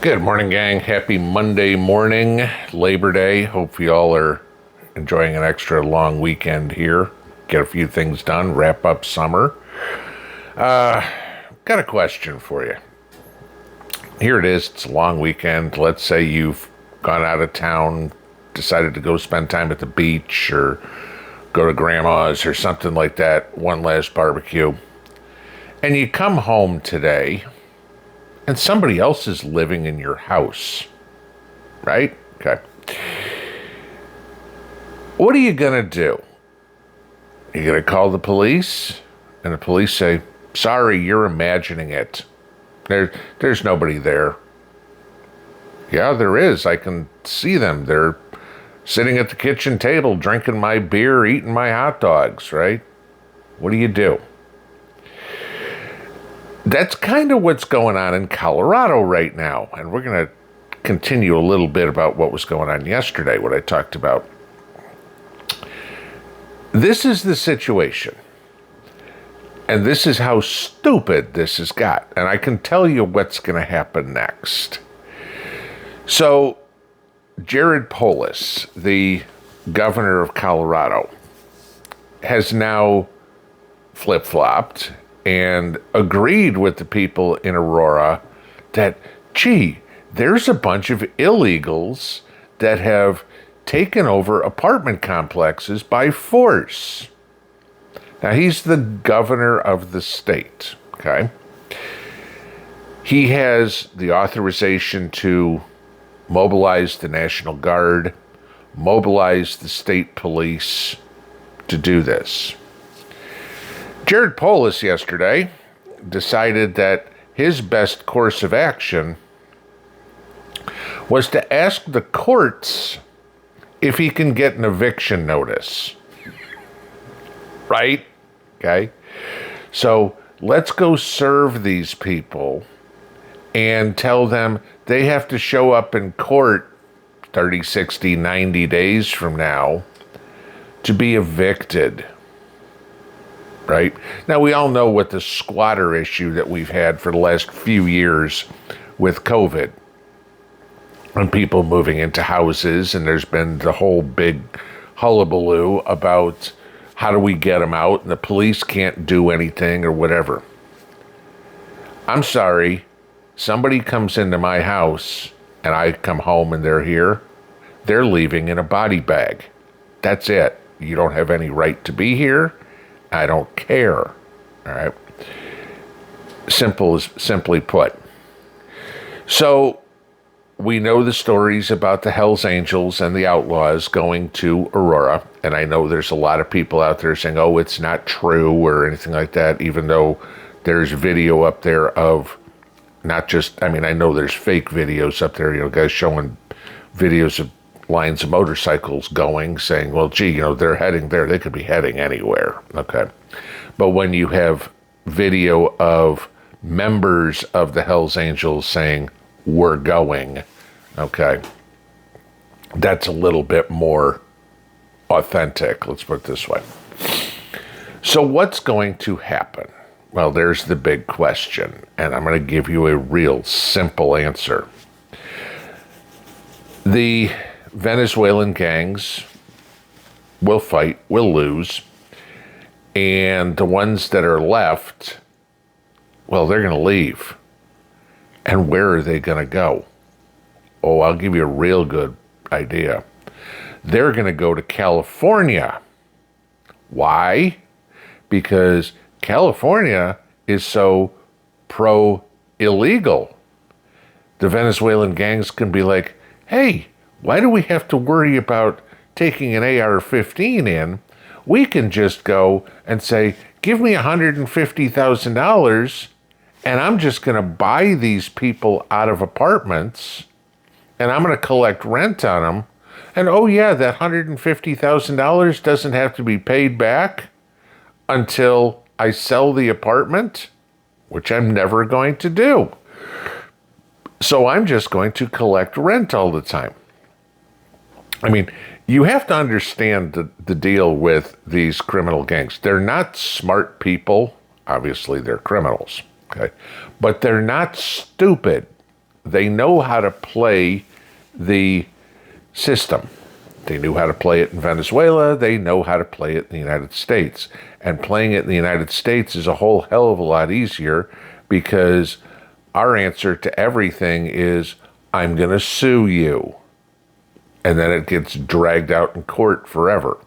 Good morning, gang. Happy Monday morning, Labor Day. Hope you all are enjoying an extra long weekend here. Get a few things done, wrap up summer. Got a question for you. Here it is. It's a long weekend. Let's say you've gone out of town, decided to go spend time at the beach or go to grandma's or something like that, one last barbecue. And you come home today and somebody else is living in your house, right? Okay. What are you going to do? You're going to call the police? And the police say, sorry, you're imagining it. There's nobody there. Yeah, there is. I can see them. They're sitting at the kitchen table, drinking my beer, eating my hot dogs, right? What do you do? That's kind of what's going on in Colorado right now. And we're going to continue a little bit about what was going on yesterday, what I talked about. This is the situation. And this is how stupid this has got. And I can tell you what's going to happen next. So, Jared Polis, the governor of Colorado, has now flip-flopped and agreed with the people in Aurora that, gee, there's a bunch of illegals that have taken over apartment complexes by force. Now, he's the governor of the state, okay? He has the authorization to mobilize the National Guard, mobilize the state police to do this. Jared Polis yesterday decided that his best course of action was to ask the courts if he can get an eviction notice. Right? Okay. So let's go serve these people and tell them they have to show up in court 30, 60, 90 days from now to be evicted. Right? Now, we all know what the squatter issue that we've had for the last few years with COVID and people moving into houses, and there's been the whole big hullabaloo about how do we get them out, and the police can't do anything or whatever. I'm sorry, somebody comes into my house and I come home and they're here, they're leaving in a body bag. That's it. You don't have any right to be here. I don't care. All right. Simply put. So we know the stories about the Hells Angels and the Outlaws going to Aurora. And I know there's a lot of people out there saying, oh, it's not true or anything like that, even though there's video up there of not just, I know there's fake videos up there, guys showing videos of lines of motorcycles going, saying, well, gee, they're heading there. They could be heading anywhere. Okay. But when you have video of members of the Hells Angels saying, we're going, okay, that's a little bit more authentic. Let's put it this way. So what's going to happen? Well, there's the big question, and I'm going to give you a real simple answer. The Venezuelan gangs will fight, will lose, and the ones that are left, well, they're going to leave. And where are they going to go? Oh, I'll give you a real good idea. They're going to go to California. Why? Because California is so pro-illegal. The Venezuelan gangs can be like, hey, why do we have to worry about taking an AR-15 in? We can just go and say, give me $150,000 and I'm just going to buy these people out of apartments and I'm going to collect rent on them. And oh yeah, that $150,000 doesn't have to be paid back until I sell the apartment, which I'm never going to do. So I'm just going to collect rent all the time. You have to understand the deal with these criminal gangs. They're not smart people. Obviously, they're criminals, okay? But they're not stupid. They know how to play the system. They knew how to play it in Venezuela. They know how to play it in the United States. And playing it in the United States is a whole hell of a lot easier because our answer to everything is, I'm going to sue you. And then it gets dragged out in court forever.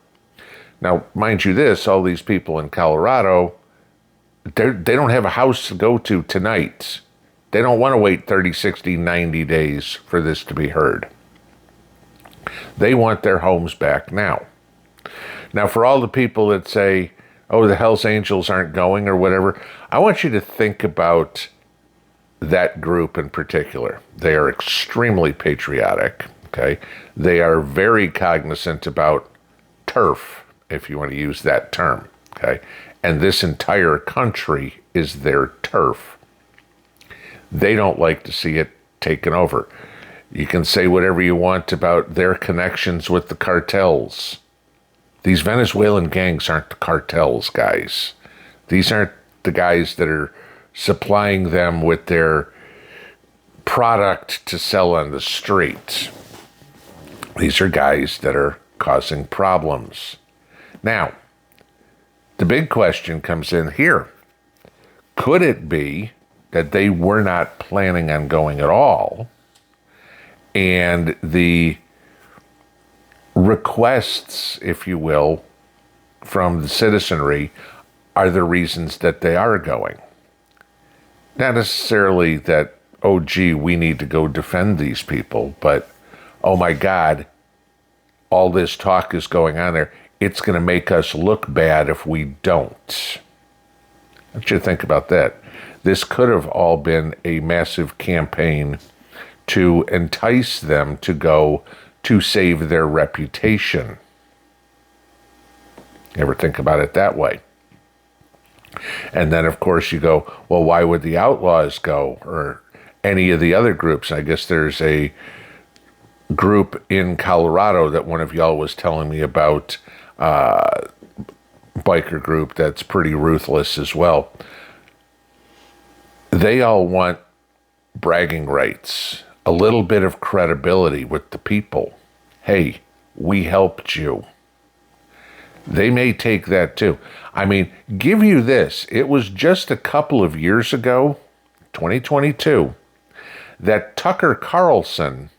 Now, mind you this, all these people in Colorado, they don't have a house to go to tonight. They don't want to wait 30, 60, 90 days for this to be heard. They want their homes back now. Now, for all the people that say, oh, the Hells Angels aren't going or whatever, I want you to think about that group in particular. They are extremely patriotic, okay? They are very cognizant about turf, if you want to use that term, okay? And this entire country is their turf. They don't like to see it taken over. You can say whatever you want about their connections with the cartels. These Venezuelan gangs aren't the cartels, guys. These aren't the guys that are supplying them with their product to sell on the street. These are guys that are causing problems. Now, the big question comes in here. Could it be that they were not planning on going at all, and the requests, if you will, from the citizenry are the reasons that they are going? Not necessarily that, oh, gee, we need to go defend these people, but, oh my God, all this talk is going on there. It's going to make us look bad if we don't. I want you to think about that. This could have all been a massive campaign to entice them to go to save their reputation. Ever think about it that way? And then, of course, you go, well, why would the Outlaws go, or any of the other groups? I guess there's a group in Colorado that one of y'all was telling me about, biker group that's pretty ruthless as well. They all want bragging rights, a little bit of credibility with the people. Hey, we helped you. They may take that too. I mean, give you this. It was just a couple of years ago, 2022, that Tucker Carlson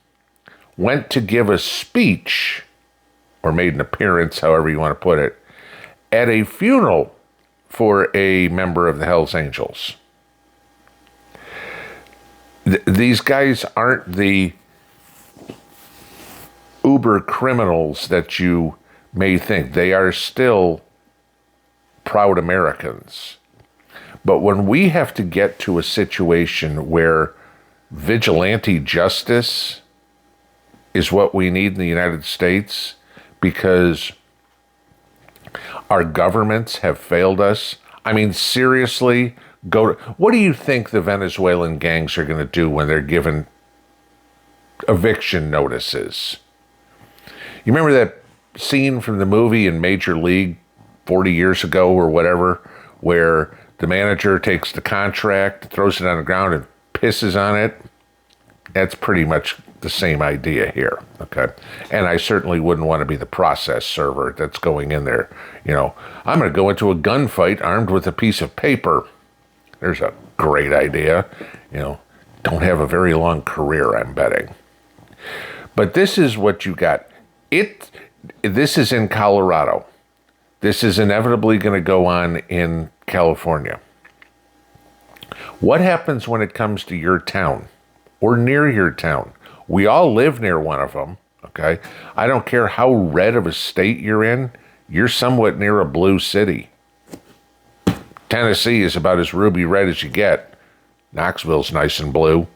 went to give a speech, or made an appearance, however you want to put it, at a funeral for a member of the Hells Angels. These guys aren't the uber criminals that you may think. They are still proud Americans. But when we have to get to a situation where vigilante justice is what we need in the United States because our governments have failed us. I mean, seriously, what do you think the Venezuelan gangs are going to do when they're given eviction notices? You remember that scene from the movie in Major League 40 years ago or whatever, where the manager takes the contract, throws it on the ground, and pisses on it? That's pretty much the same idea here, okay? And I certainly wouldn't want to be the process server that's going in there. You know, I'm going to go into a gunfight armed with a piece of paper. There's a great idea. You know, don't have a very long career, I'm betting. But this is what you got. This is in Colorado. This is inevitably going to go on in California. What happens when it comes to your town or near your town? We all live near one of them, okay? I don't care how red of a state you're in, you're somewhat near a blue city. Tennessee is about as ruby red as you get. Knoxville's nice and blue,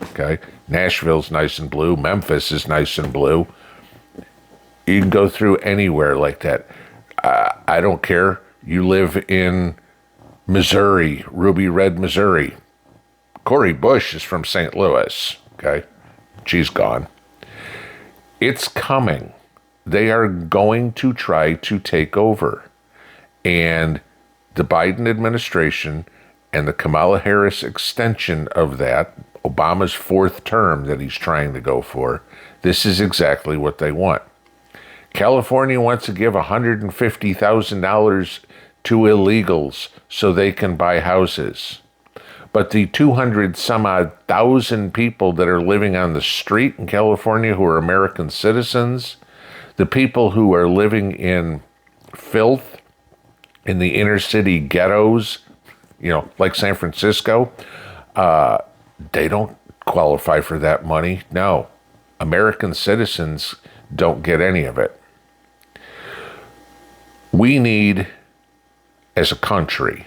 okay? Nashville's nice and blue. Memphis is nice and blue. You can go through anywhere like that. I don't care. You live in Missouri, ruby red Missouri. Cori Bush is from St. Louis, okay? She's gone. It's coming. They are going to try to take over. And the Biden administration and the Kamala Harris extension of that, Obama's fourth term that he's trying to go for, this is exactly what they want. California wants to give $150,000 to illegals so they can buy houses. But the 200 some odd thousand people that are living on the street in California who are American citizens, the people who are living in filth in the inner city ghettos, like San Francisco, they don't qualify for that money. No, American citizens don't get any of it. We need, as a country,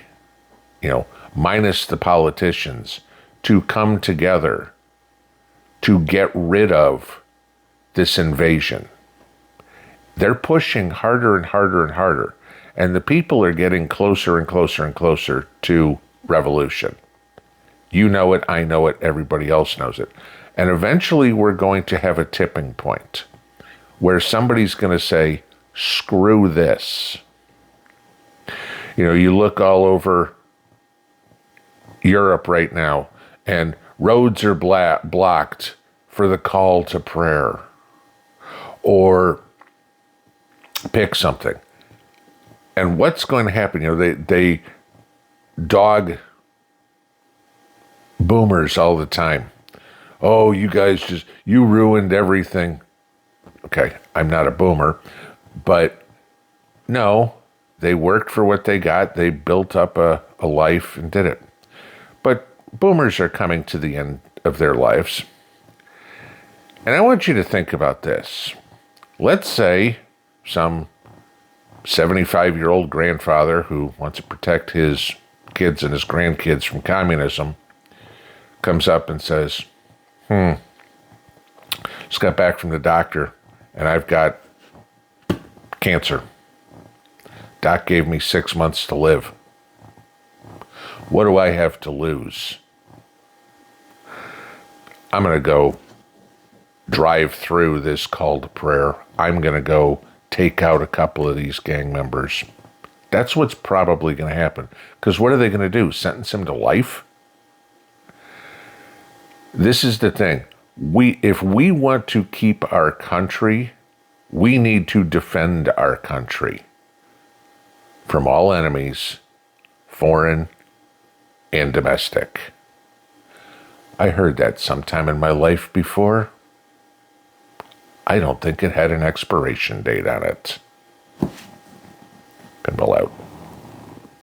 minus the politicians, to come together to get rid of this invasion. They're pushing harder and harder and harder, and the people are getting closer and closer and closer to revolution. You know it, I know it, everybody else knows it. And eventually we're going to have a tipping point where somebody's going to say, screw this. You look all over Europe right now, and roads are blocked for the call to prayer. Or pick something. And what's going to happen? They dog boomers all the time. Oh, you guys you ruined everything. Okay, I'm not a boomer, but no, they worked for what they got. They built up a life and did it. But boomers are coming to the end of their lives. And I want you to think about this. Let's say some 75-year-old grandfather who wants to protect his kids and his grandkids from communism comes up and says, just got back from the doctor and I've got cancer. Doc gave me 6 months to live. What do I have to lose? I'm going to go drive through this call to prayer. I'm going to go take out a couple of these gang members. That's what's probably going to happen. Because what are they going to do? Sentence him to life? This is the thing. If we want to keep our country, we need to defend our country from all enemies, foreign and domestic. I heard that sometime in my life before. I don't think it had an expiration date on it.